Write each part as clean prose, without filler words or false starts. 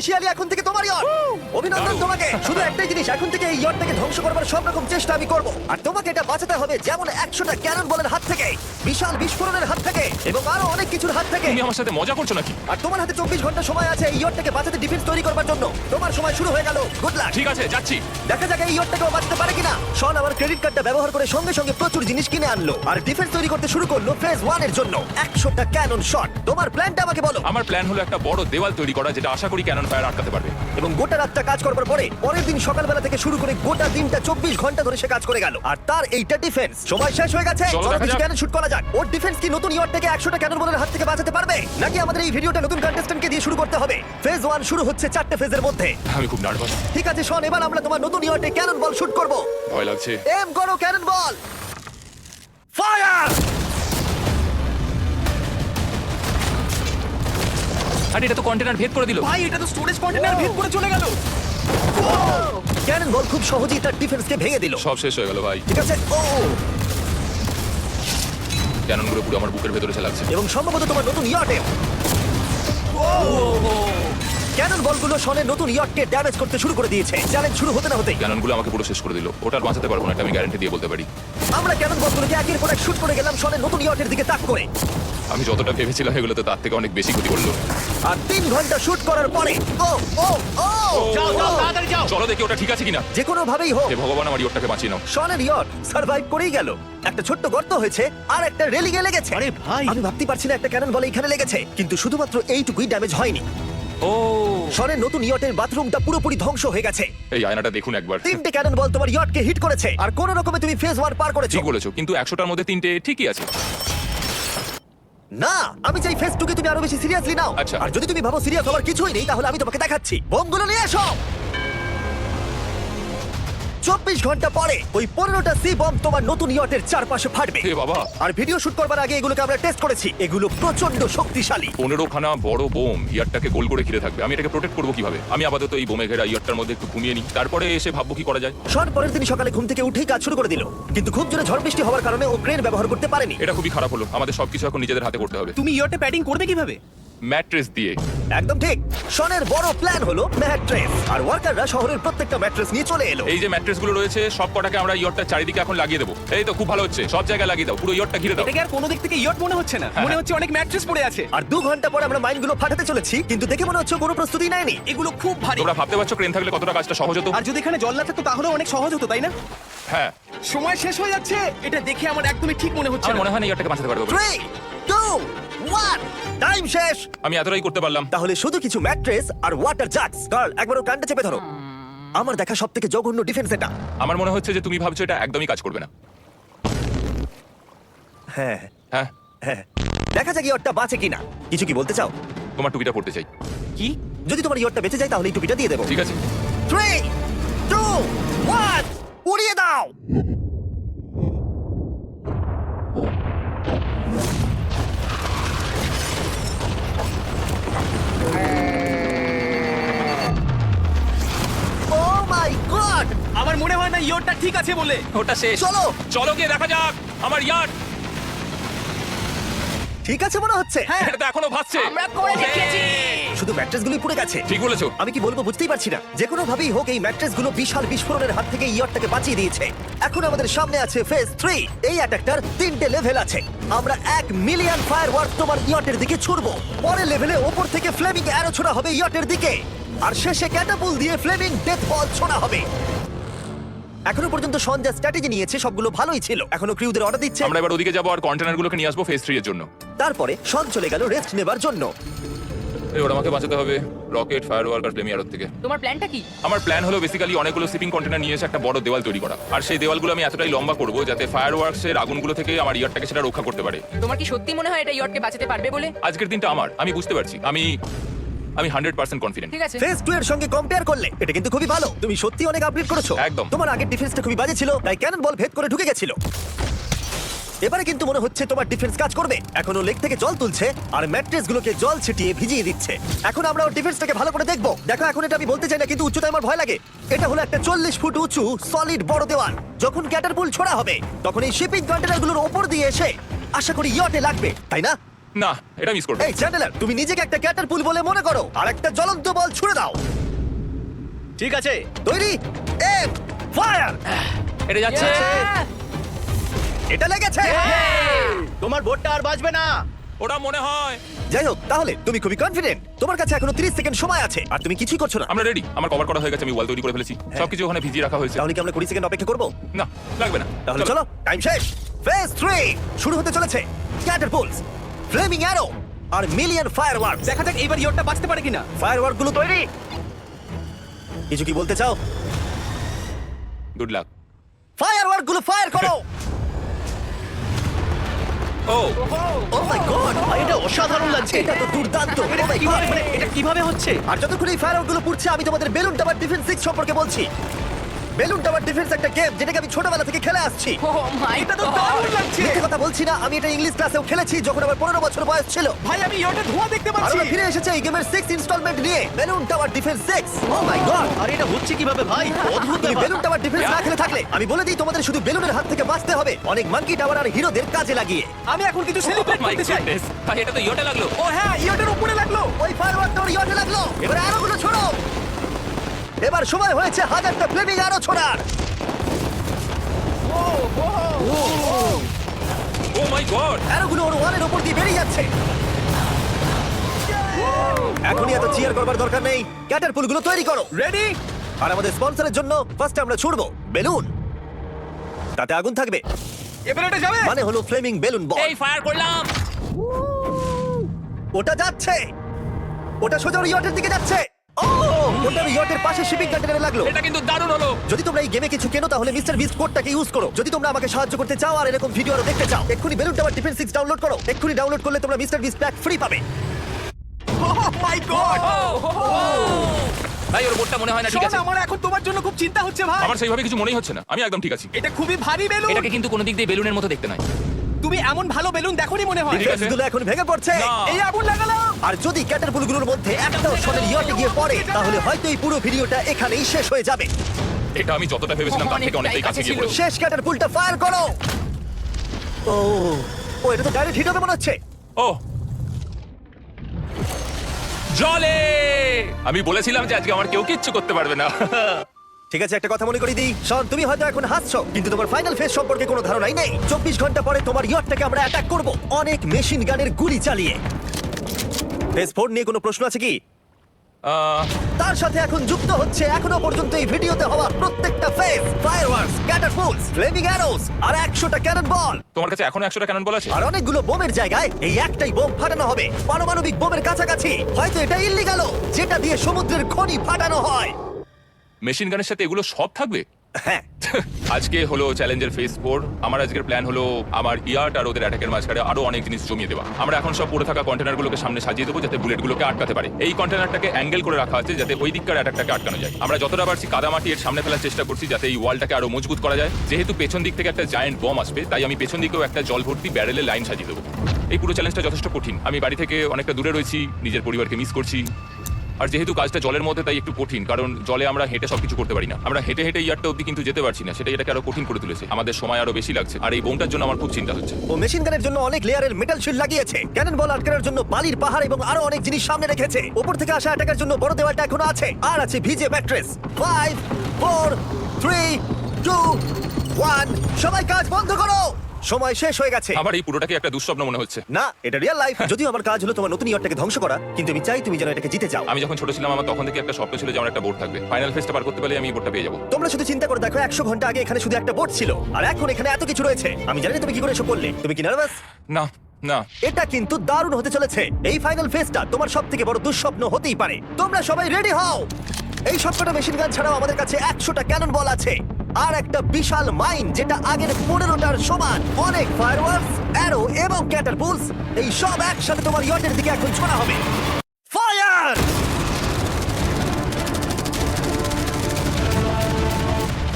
Officially এখন থেকে তোমার ইয়ট। অভিনন্দন তোমাকে। শুধু একটাই জিনিস, এখন থেকে এই ইয়টটাকে ধ্বংস করবার সব রকম চেষ্টা আমি করব, আর তোমাকে এটা বাঁচাতে হবে যেমন 100টা ক্যানন বলের হাত থেকে, বিশাল বিস্ফোরণের হাত থেকে, এবং আরো অনেক কিছুর হাত থেকে। তুমি আমার সাথে মজা করছো নাকি? আর তোমার হাতে 24 ঘন্টা সময় আছে এই ইয়টটাকে বাঁচাতে, ডিফেন্স তৈরি করবার জন্য। তোমার সময় শুরু হয়ে গেল। Good luck. ঠিক আছে, যাচ্ছি। দেখা যাক এই ইয়টটাকেও বাঁচাতে পারে কিনা। শন আমার ক্রেডিট কার্ডটা ব্যবহার করে সঙ্গে সঙ্গে প্রচুর জিনিস কিনে আনলো, আর ডিফেন্স তৈরি করতে শুরু করলো ফেজ 1 এর জন্য 100টা ক্যানন শট। তোমার প্ল্যানটা আমাকে বলো। আমার প্ল্যান হলো একটা বড় দেওয়াল তৈরি করা, যেটা আশা করি ক্যানন ফায়ার আটকাতে পারবে। এবং গোটা রাতটা কাজ করবার পরে পরের দিন সকালবেলা থেকে শুরু করে গোটা দিনটা 24 ঘন্টা ধরে সে কাজ করে গেল, আর তার এইটা ডিফেন্স। সময় শেষ হয়ে গেছে। চলো চলো দেখা কিছু যাক। ক্যানন শুট করা যাক। ওর ডিফেন্স কি নতুন ইয়টটাকে 100টা ক্যানন বলের হাত থেকে বাঁচাতে পারবে, নাকি আমাদের এই ভিডিওটা নতুন কন্টেস্ট্যান্টকে দিয়ে শুরু করতে হবে? ফেজ 1 শুরু হচ্ছে 4টে ফেজের মধ্যে। আমি খুব নার্ভাস। ঠিক আছে শন, এবার আমরা তোমার নতুন ইয়টে ক্যানন বল শুট করব। ভয় লাগছে। এম করো ক্যানন বল। ফায়ার! আরে এটা তো কন্টেনার ভেদ করে দিল। ভাই এটা তো স্টোরেজ কন্টেনার ভেদ করে চলে গেল। ক্যানন বল খুব সহজেই তার ডিফেন্সকে ভেঙে দিল। সব শেষ হয়ে গেল ভাই। ঠিক আছে। ও, ক্যাননগুলো পুরো আমার বুকের ভেতরে চালাচ্ছে। এবং সম্ভবত তোমার নতুন ইয়টে ক্যানন বলগুলো শনের নতুন ইয়টকে ড্যামেজ করতে শুরু করে দিয়েছে। চ্যালেঞ্জ শুরু হতে না হতেই ক্যাননগুলো আমাকে পুরো শেষ করে দিল। ওটা আর বাঁচাতে পারবো না, এটা আমি গ্যারান্টি দিয়ে বলতে পারি। আমরা ক্যানন বলগুলোকে একের পর এক শুট করে গেলাম শনের নতুন ইয়টের দিকে তাক করে। আমি যতটা ভেবেছিলাম এগুলো তো তার থেকে অনেক বেশি ক্ষতি করলো। আর 3 ঘন্টা শুট করার পরে ও ও ও যাও যাও তাড়াতাড়ি যাও। চলো দেখি ওটা ঠিক আছে কিনা। যে কোনো ভাবেই হোক হে ভগবান, আমার ইয়টটাকে বাঁচিয়ে নাও। শনের ইয়ট সার্ভাইভ করেই গেল। একটা ছোট্ট গর্ত হয়েছে আর একটা রেলিংয়ে লেগেছে। আরে ভাই। আমি ভাবতে পারছি না একটা ক্যানন বল এখানে লেগেছে, কিন্তু শুধুমাত্র এইটুকুই ড্যামেজ হয়নি। ও, শনের নতুন ইয়টের বাথরুমটা পুরোপুরি ধ্বংস হয়ে গেছে। এই আয়নাটা দেখুন একবার। 3টে ক্যানন বল তোমার ইয়টকে হিট করেছে, আর কোন রকমে তুমি ফেজ 1 পার করেছো। ঠিক বলেছো, কিন্তু 100টার মধ্যে 3টে ঠিকই আছে। না, আমি চাই ফেস 2 কে তুমি আরো বেশি সিরিয়াসলি নাও। আচ্ছা। আর যদি তুমি ভাবো সিরিয়াস হওয়ার কিছুই নেই, তাহলে আমি তোমাকে দেখাচ্ছি। বোমগুলো নিয়ে এসো। 24 ঘন্টা পরে ওই 15টা সি বম তোমার নতুন ইয়টের চারপাশে ফাটবে। হে বাবা, আর ভিডিও শুট করবার আগে এগুলোকে আমরা টেস্ট করেছি। এগুলো প্রচন্ড শক্তিশালী। 15খানা বড় বোম ইয়ারটাকে গোল করে ঘিরে থাকবে। আমি এটাকে প্রোটেক্ট করবো কিভাবে? আমি আপাতত এই বোমে ঘেরা ইয়ারটার মধ্যে একটু ঘুমিয়ে নিই, তারপরে এসে ভাববো কি করা যায়। শন পরের দিন সকালে ঘুম থেকে উঠেই কাজ শুরু করে দিল, কিন্তু খুব জোরে ঝড় বৃষ্টি হওয়ার কারণে ও ক্রেন ব্যবহার করতে পারেনি। এটা খুবই খারাপ হলো। আমাদের সবকিছু এখন নিজেদের হাতে করতে হবে। তুমি ইয়টে প্যাডিং করবে কিভাবে? ম্যাট্রেস দিয়ে। একদম ঠিক। শনের বড় প্ল্যান হলো ম্যাট্রেস, আর ওয়ার্কাররা শহরের প্রত্যেকটা ম্যাট্রেস নিয়ে চলে এলো। এই যে ম্যাট্রেস গুলো রয়েছে সব কটাকে আমরা ইয়টটার চারিদিকে এখন লাগিয়ে দেবো। এই তো খুব ভালো হচ্ছে, সব জায়গায় লাগিয়ে দাও, পুরো ইয়টটা ঘিরে দাও। এটাকে আর কোনো দিক থেকে ইয়ট মনে হচ্ছে না, মনে হচ্ছে অনেক ম্যাট্রেস পড়ে আছে। আর 2 ঘন্টা পরে আমরা মাইনগুলো ফাটাতে চলেছি, কিন্তু দেখে মনে হচ্ছে কোনো প্রস্তুতি নেয়নি। এগুলো খুব ভারী। তোমরা ভাবতে পারছো ক্রেন থাকলে কতটা কাজটা সহজ হতো? আর যদি এখানে জল না থাকতো তাহলেও অনেক সহজ হতো, তাই না? হ্যাঁ, সময় শেষ হয়ে যাচ্ছে। এটা দেখে আমার একদমই ঠিক মনে হচ্ছে আমার না। মনে হয় না ইয়টটাকে বাঁচাতে পারবো। 3 2 1 টাইম শেষ। আমি এতটাই করতে পারলাম। তাহলে শুধু কিছু ম্যাট্রেস আর ওয়াটার জাগস। গার্ল, একবার ওর কানটা চেপে ধরো। আমার দেখা সবথেকে জঘন্য ডিফেন্স এটা। আমার মনে হচ্ছে যে তুমি ভাবছো এটা একদমই কাজ করবে না। হ্যাঁ হ্যাঁ, হ্যাঁ, দেখা যাক ইয়টটা বাঁচে কিনা। কিছু কি বলতে চাও? তোমার টুপিটা পড়তে চাই। কি? যদি তোমার ইয়টটা বেঁচে যায় তাহলে এই টুপিটা দিয়ে দেবো। ঠিক আছে। 3 2 1 উড়িয়ে দাও। ও মাই গড! আমার মনে হয় না ইয়টটা ঠিক আছে বলে। ওটা শেষ। চলো। চলো গিয়ে দেখা যাক আমার ইয়ার্ড। ঠিক আছে মনে হচ্ছে। এটা তো এখনো ভাসছে। আমরা করে দেখিয়েছি। শুধু ম্যাট্রেসগুলোই পুড়ে গেছে। ঠিক বলেছো। আমি কি বলবো বুঝতেই পারছি না। যে কোনো ভাবেই হোক এই ম্যাট্রেসগুলো বিশাল বিস্ফোরণের হাত থেকে ইয়টটাকে বাঁচিয়ে দিয়েছে। এখন আমাদের সামনে আছে ফেজ 3। এই অ্যাটাকটার 3টে লেভেল আছে। আমরা 1 মিলিয়ন ফায়ারওয়ার্ক তোমার ইয়টের দিকে ছুড়বো। পরের লেভেলে ওপর থেকে ফ্লেমিং অ্যারো ছোড়া হবে ইয়টের দিকে, আর শেষে ক্যাটাপুল দিয়ে ফ্লেমিং ডেথ বল ছোড়া হবে। এখনো পর্যন্ত শন যা স্ট্র্যাটেজি নিয়েছে সবগুলো ভালোই ছিল। এখনো ক্রিউদের অর্ডার দিচ্ছে। আমরা এবার ওদিকে যাবো আর কন্টেনারগুলোকে নিয়ে আসবো ফেজ 3 এর জন্য। তারপরে শন চলে গেল রেস্ট নেবার জন্য। এবার আমাকে বাঁচাতে হবে রকেট, ফায়ারওয়ার্ক আর ফ্লেমি আরোর থেকে। তোমার প্ল্যানটা কি? আমার প্ল্যান হলো বেসিক্যালি অনেকগুলো শিপিং কন্টেনার নিয়ে এসে একটা বড় দেওয়াল তৈরি করা, আর সেই দেওয়ালগুলো আমি এতটাই লম্বা করবো যাতে ফায়ারওয়ার্কসের আগুনগুলো থেকে আমার ইয়ারটাকে সেটা রক্ষা করতে পারে। তোমার কি সত্যি মনে হয় এটা ইয়টকে বাঁচাতে পারবে বলে? আজকের দিনটা আমার, আমি বুঝতে পারছি। আমি 100% কনফিডেন্ট। ঠিক আছে। ফেজ 2 এর সঙ্গে কম্পেয়ার করলে এটা কিন্তু খুবই ভালো। তুমি সত্যি অনেক আপগ্রেড করেছো। একদম। তোমার আগের ডিফেন্সটা খুবই বাজে ছিল, তাই ক্যানন বল ভেদ করে ঢুকে গেছিল। এবারে কিন্তু মনে হচ্ছে তোমার ডিফেন্স কাজ করবে। এখনো লেক থেকে জল তুলছে আর ম্যাট্রেসগুলোকে জল ছিটিয়ে ভিজিয়ে দিচ্ছে। এখন আমরা ওর ডিফেন্সটাকে ভালো করে দেখবো। দেখো, এখন এটা আমি বলতে চাই না, কিন্তু উচ্চতায় আমার ভয় লাগে। এটা হলো একটা 40 ফুট উঁচু সলিড বড় দেওয়াল। যখন ক্যাটারপুল ছোড়া হবে তখন এই শিপিং কন্টেনারগুলোর ওপর দিয়ে এসে আশা করি ইয়টে লাগবে, তাই না? না, এটা মিস করবো। এই চ্যান্ডেলার, তুমি নিজেকে একটা ক্যাটারপুল বলে মনে করো আর একটা জ্বলন্ত বল ছুড়ে দাও। ঠিক আছে। তৈরি, এম, ফায়ার। এটা যাচ্ছে। এটা লেগেছে। তোমার বোটটা আর বাজবে না। ওটা মনে হয়। যাই হোক, তাহলে তুমি খুবই কনফিডেন্ট। তোমার কাছে এখনো 30 সেকেন্ড সময় আছে আর তুমি কিছুই করছো না। আমরা রেডি, আমার কভার করা হয়ে গেছে, আমি ওয়াল তৈরি করে ফেলেছি, সবকিছু ওখানে ভিজিয়ে রাখা হয়েছে। তাহলে কি আমরা 20 সেকেন্ড অপেক্ষা করবো? না, লাগবে না। তাহলে চলো, টাইম শেষ। ফেজ 3 শুরু হতে চলেছে। ক্যাটারপুলস, ফ্লেমিং অ্যারো আর মিলিয়ন ফায়ারওয়ার্কস। দেখা যাক এইবার ইয়টটা বাঁচতে পারে কিনা। ফায়ারওয়ার্ক গুলো তৈরি। কিছু কি বলতে চাও? Good luck. ফায়ারওয়ার্ক গুলো ফায়ার করো। ও, ও মাই গড, ভাই, এটা অসাধারণ লাগছে। এটা তো দুর্দান্ত। Oh my কিভাবে God! মানে এটা কিভাবে হচ্ছে? আর যতক্ষণ এই ফায়ারওয়ার্ক গুলো পুড়ছে, আমি তোমাদের বেলুন টাওয়ার ডিফেন্স 6 সম্পর্কে বলছি। বেলুন টাওয়ার ডিফেন্স একটা গেম যেটাকে আমি ছোটবেলা থেকে খেলে আসছি। ও মাই এটা তো দারুণ লাগছে। মিথ্যে কথা বলছি না, আমি এটা ইংলিশ ক্লাসেও খেলেছি যখন আমার 15 বছর বয়স ছিল। ভাই, আমি ইয়টে ধোঁয়া দেখতে আর পাচ্ছি। আমরা ফিরে এসেছে এই গেমের 6th ইনস্টলমেন্ট নিয়ে, বেলুন টাওয়ার ডিফেন্স 6। ও মাই গড, আর এটা হচ্ছে কিভাবে ভাই? অদ্ভুত তুমি ব্যাপার। বেলুন টাওয়ার ডিফেন্স না খেলে থাকলে আমি বলে দিই তোমাদের শুধু বেলুনের হাত থেকে বাঁচতে হবে, অনেক মাঙ্কি টাওয়ার আর হিরোদের কাজে লাগিয়ে। আমি এখন কিছু সেলিব্রেট মাই করতে চাই। গুডনেস, ভাই এটা তো ইয়োটা লাগলো। ও হ্যাঁ, ইয়টের উপরে লাগলো। ওই ফায়ারওয়ার্ক তোর ইয়টে লাগলো, এবার আরোগুলো ছোড়ো। এবার সময় হয়েছে হাজারটা ফ্লেমিং আরো ছোড়ার। ও মাই গড, অ্যারোগুলো ওর ওয়ালের উপর দিয়ে বেরিয়ে যাচ্ছে। এখনই এত চিয়ার করবার দরকার নেই, ক্যাটারপুলগুলো তৈরি করো। রেডি? আর আমাদের স্পন্সরের জন্য ফার্স্টে আমরা ছুড়বো বেলুন, তাতে আগুন থাকবে, এবার এটা যাবে? মানে হলো ফ্লেমিং বেলুন বল। এই ফায়ার করলাম। ওটা যাচ্ছে, ওটা সোজা ওর ইয়টের দিকে যাচ্ছে। ও, ওটা ওর ইয়টের পাশে শিপিং কন্টেনারে লাগলো। এটা কিন্তু দারুণ হলো। যদি তোমরা এই গেমে কিছু কেনো তাহলে মিস্টার বিস্ট কোডটাকে ইউজ করো। যদি তোমরা আমাকে সাহায্য করতে চাও আর এরকম ভিডিও আরো দেখতে চাও, এক্ষুনি বেলুন টাওয়ার ডিফেন্স 6 ডাউনলোড করো। এক্ষুনি ডাউনলোড করলে তোমরা মিস্টার বিস্ট প্যাক ফ্রি পাবে। ও মাই গড! ভাই ওর বোটটা মনে হয় না ঠিক শোন, আছে। আমার এখন তোমার জন্য খুব চিন্তা হচ্ছে ভাই। আমার সেইভাবে কিছু মনেই হচ্ছে না, আমি একদম ঠিক আছি। এটা খুবই ভারী বেলুন। এটাকে কিন্তু কোনো দিক দিয়ে বেলুনের মতো দেখতে নয়। তুমি এমন ভালো বেলুন দেখোনি মনে হয়। ঠিক আছে। ডিফেন্সগুলো এখন ভেঙে পড়ছে। না। এই আগুন লাগালাম। আর যদি ক্যাটারপুলগুলোর মধ্যে একটাও শটের ইয়টে গিয়ে পড়ে তাহলে হয়তো এই পুরো ভিডিওটা এখানেই শেষ হয়ে যাবে। এটা আমি যতটা ভেবেছিলাম তার থেকে অনেকটাই কাছে গিয়ে পড়েছে। শেষ ক্যাটারপুলটা ফায়ার করো। ও, ও এটা তো ডাইরেক্ট হিট হবে মনে হচ্ছে। ও, জলে! আমি বলেছিলাম যে আজকে আমার কেউ কিচ্ছু করতে পারবে না। ঠিক আছে, একটা কথা মনে করিয়ে দিই, শন, তুমি হয়তো এখন হাসছো কিন্তু তোমার ফাইনাল ফেজ সম্পর্কে কোনো ধারণাই নেই। 24 ঘন্টা পরে তোমার ইয়টটাকে আমরা অ্যাটাক করব অনেক মেশিন গানের গুলি চালিয়ে। ফেজ 4 নিয়ে কোনো প্রশ্ন আছে কি? তার সাথে এখন যুক্ত হচ্ছে এখনো পর্যন্ত এই ভিডিওতে হওয়া প্রত্যেকটা phase, fireworks, catapults, flaming arrows আর 100টা ক্যানন বল। তোমার কাছে এখনো 100টা ক্যানন বল আছে? আর অনেকগুলো বোমের জায়গায় এই একটাই বোম ফাটানো হবে, পারমাণবিক বোমের কাছাকাছি। হয়তো এটা ইল্লিগাল, যেটা দিয়ে সমুদ্রের খনি ফাটানো হয়। মেশিন গানের সাথে এগুলো সব থাকবে? হ্যাঁ, আজকে হলো চ্যালেঞ্জের ফেজ 4। আমার আজকের প্ল্যান হলো আমার ইয়ার্ট আর ওদের অ্যাটাকের মাঝখানে আরো অনেক জিনিস জমিয়ে দেওয়া। আমরা এখন সব পড়ে থাকা কন্টেনারগুলোকে সামনে সাজিয়ে দেবো যাতে বুলেটগুলোকে আটকাতে পারে। এই কন্টেনারটাকে অ্যাঙ্গেল করে রাখা আছে যাতে ওই দিককার অ্যাটাকটাকে আটকানো যায়। আমরা যতটা পারছি কাদামাটি এর সামনে ফেলার চেষ্টা করছি যাতে এই ওয়ালটাকে আরো মজবুত করা যায়। যেহেতু পেছন দিক থেকে একটা জায়ান্ট বম আসবে, তাই আমি পেছন দিকেও একটা জল ভর্তি ব্যারেলের লাইন সাজিয়ে দেবো। এই পুরো চ্যালেঞ্জটা যথেষ্ট কঠিন। আমি বাড়ি থেকে অনেকটা দূরে রয়েছি, নিজের পরিবারকে মিস করছি। আর যেহেতু কাজটা জলের মধ্যে, তাই একটু কঠিন, কারণ জলে আমরা হেঁটে সবকিছু করতে পারি না। আমরা হেঁটে হেঁটে ইয়ারটা অব্দি কিন্তু যেতে পারছি না, সেটা এটাকে আরো কঠিন করে তুলেছে। আমাদের সময় আরো বেশি লাগছে, আর এই বোমটার জন্য আমার খুব চিন্তা হচ্ছে। ও মেশিন গানের জন্য অনেক লেয়ারের মেটাল শিল্ড লাগিয়েছে, ক্যানন বল আটকানোর জন্য বালির পাহাড় এবং আরো অনেক জিনিস সামনে রেখেছে। উপর থেকে আসা অ্যাটাকের জন্য বড় দেওয়ালটা এখনো আছে, আর আছে ভিজে ম্যাট্রেস। 5 4 3 2 1 সবাই কাজ বন্ধ করো, সময় শেষ হয়ে গেছে। আমার এই পুরোটাকে একটা দুঃস্বপ্ন মনে হচ্ছে। না, এটা রিয়েল লাইফ। যদিও আমার কাজ হলো তোমার নতুন ইয়টটাকে ধ্বংস করা, কিন্তু আমি চাই তুমি যেন এটাকে জিতে যাও। আমি যখন ছোট ছিলাম আমার তখন থেকে একটা স্বপ্ন ছিল যে আমার একটা বোট থাকবে। ফাইনাল ফেজটা পার করতে পারলে আমি এই বোটটা পেয়ে যাবো। তোমরা শুধু চিন্তা করে দেখো, 100 ঘন্টা আগে এখানে শুধু একটা বোট ছিল, আর এখন এখানে এত কিছু রয়েছে। আমি জানি না তুমি কি করে এসব করলে। তুমি কি নার্ভাস? না না, এটা কিন্তু দারুণ হতে চলেছে। এই ফাইনাল ফেজটা তোমার সবথেকে বড় দুঃস্বপ্ন হতেই পারে। তোমরা সবাই রেডি হও। এই সবকটা মেশিন গান ছাড়াও আমাদের কাছে 100টা ক্যানন বল আছে, আর একটা বিশাল মাইন যেটা আগের 15টার সমান। অনেক ফায়ারওয়ার্কস, অ্যারো এবং ক্যাটারপুলস, এই সব একসাথে তোমার ইয়টের দিকে এখন ছোড়া হবে। ফায়ার!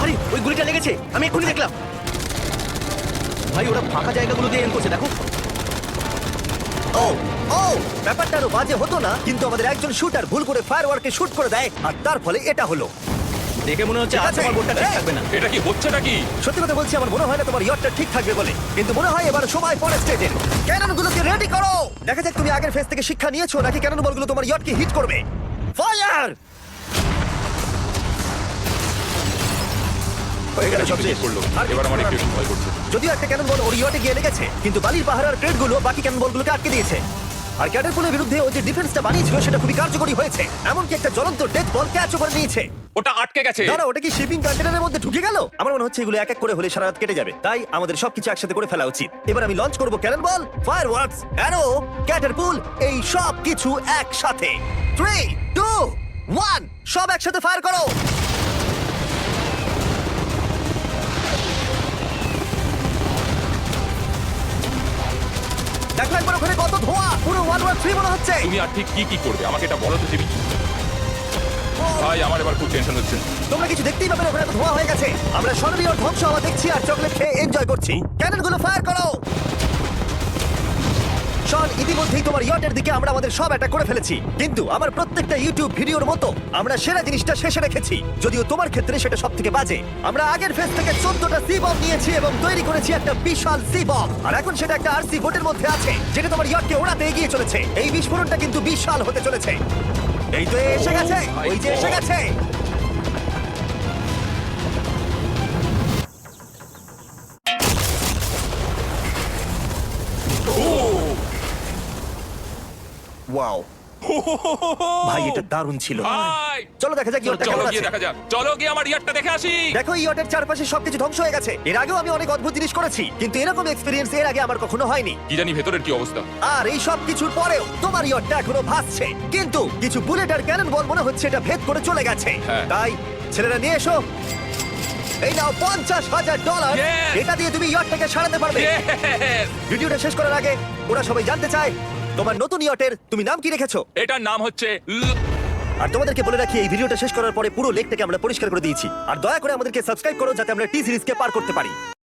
আরে ওই গুলিটা লেগেছে, আমি এক্ষুনি দেখলাম। ভাই, ওরা ফাঁকা জায়গাগুলো দিয়ে এম করছে, দেখো। ও ও, ব্যাপারটা আরো বাজে হতো না, কিন্তু আমাদের একজন শুটার ভুল করে ফায়ারওয়ার্কে শুট করে দেয়, আর তার ফলে এটা হলো। দেখে মনে হচ্ছে ঠিক আর আছে। তোমার বোটটা ঠিক থাকবে না। এটা কি হচ্ছে নাকি? সত্যি কথা বলছি, আমার মনে হয় না তোমার ইয়টটা ঠিক থাকবে বলে, কিন্তু মনে হয় এবার সময় পরে স্টেজের ক্যাননগুলোকে রেডি করো। দেখা যাক তুমি আগের ফেজ থেকে শিক্ষা নিয়েছো নাকি ক্যানন বলগুলো তোমার ইয়টকে হিট করবে। ফায়ার! হয়ে গেল এটা সব কিন্তু শেষ। ঠিক করলো। আর এবার আমার কিছু একটু করার নেই। ভয় করছে। যদিও একটা ক্যানন বল ওর ইয়টে গিয়ে লেগেছে, কিন্তু বালির পাহাড় আর ক্রেটগুলো বাকি ক্যানন বলগুলোকে আটকে দিয়েছে। আর ক্যাটারপুলের বিরুদ্ধে ও যে ডিফেন্সটা বানিয়েছিল সেটা খুবই কার্যকরী হয়েছে। এমনকি একটা জ্বলন্ত ডেথ বল ক্যাচও করে নিয়েছে। ওটা আটকে গেছে। দাঁড়া, ওটা কি শিপিং কন্টেনারের মধ্যে ঢুকে গেল? আমার মনে হচ্ছে এগুলো এক এক করে হলে সারা রাত কেটে যাবে, তাই আমাদের সবকিছু একসাথে করে ফেলা উচিত। এবার আমি লঞ্চ করব ক্যানন বল, ফায়ারওয়ার্কস, অ্যারো, ক্যাটারপুল, এই সব কিছু একসাথে। 3, 2, 1, সব একসাথে ফায়ার করো। দেখো একবার ওখানে কত ধোঁয়া, পুরো 113 মনে হচ্ছে। তুমি আর ঠিক কি করবে আমাকে এটা বলো তো জিমি। ভাই আমার এবার খুব টেনশন হচ্ছে। তোমরা কিছু দেখতেই পাবে না, ওখানে এত ধোঁয়া হয়ে গেছে। আমরা স্বর্ণীয় ধ্বংস হওয়া দেখছি আর চকলেট খেয়ে এনজয় করছি। ক্যাননগুলো ফায়ার করো। শন, ইতিমধ্যেই তোমার ইয়টের দিকে আমরা আমাদের সব অ্যাটাক করে ফেলেছি, কিন্তু আমার প্রত্যেকটা ইউটিউব ভিডিওর মতো আমরা সেরা জিনিসটা শেষে রেখেছি, যদিও তোমার ক্ষেত্রে সেটা সবথেকে বাজে। আমরা আগের ফেজ থেকে 14টা সি বম নিয়েছি এবং তৈরি করেছি একটা বিশাল সি বম, আর এখন সেটা একটা আরসি বোটের মধ্যে আছে যেটা তোমার ইয়টকে ওড়াতে এগিয়ে চলেছে। এই বিস্ফোরণটা কিন্তু বিশাল হতে চলেছে। এই তো এসে গেছে, ওই যে এসে গেছে। ওয়াও, ভাই এটা দারুণ ছিল। ভাই চলো দেখা যাক ইয়টটা চলো কেমন গিয়ে আছে। দেখা যাক। চলো গিয়ে আমার ইয়ারটা দেখে আসি। দেখো এই ইয়টের চারপাশে সবকিছু ধ্বংস হয়ে গেছে। এর আগেও আমি অনেক অদ্ভুত জিনিস করেছি, কিন্তু এরকম এক্সপেরিয়েন্স এর আগে আমার কখনো হয়নি। কি জানি ভেতরের কি অবস্থা। আর এই সব কিছুর পরেও তোমার ইয়টটা এখনো ভাসছে, কিন্তু কিছু বুলেট আর ক্যানন বল মনে হচ্ছে এটা ভেদ করে চলে গেছে। হ্যাঁ। তাই ছেলেরা নিয়ে এসো, এই নাও $50,000। Yes! এটা দিয়ে তুমি ইয়টটাকে সারাতে পারবে। Yes! ভিডিওটা শেষ করার আগে ওরা সবাই জানতে চায় তোমার নতুন ইয়টের তুমি নাম কি রেখেছো। এটার নাম হচ্ছে আর তোমাদেরকে বলে রাখি, এই ভিডিওটা শেষ করার পরে পুরো লেকটাকে আমরা পরিষ্কার করে দিয়েছি। আর দয়া করে আমাদেরকে সাবস্ক্রাইব করো যাতে আমরা টি সিরিজকে পার করতে পারি।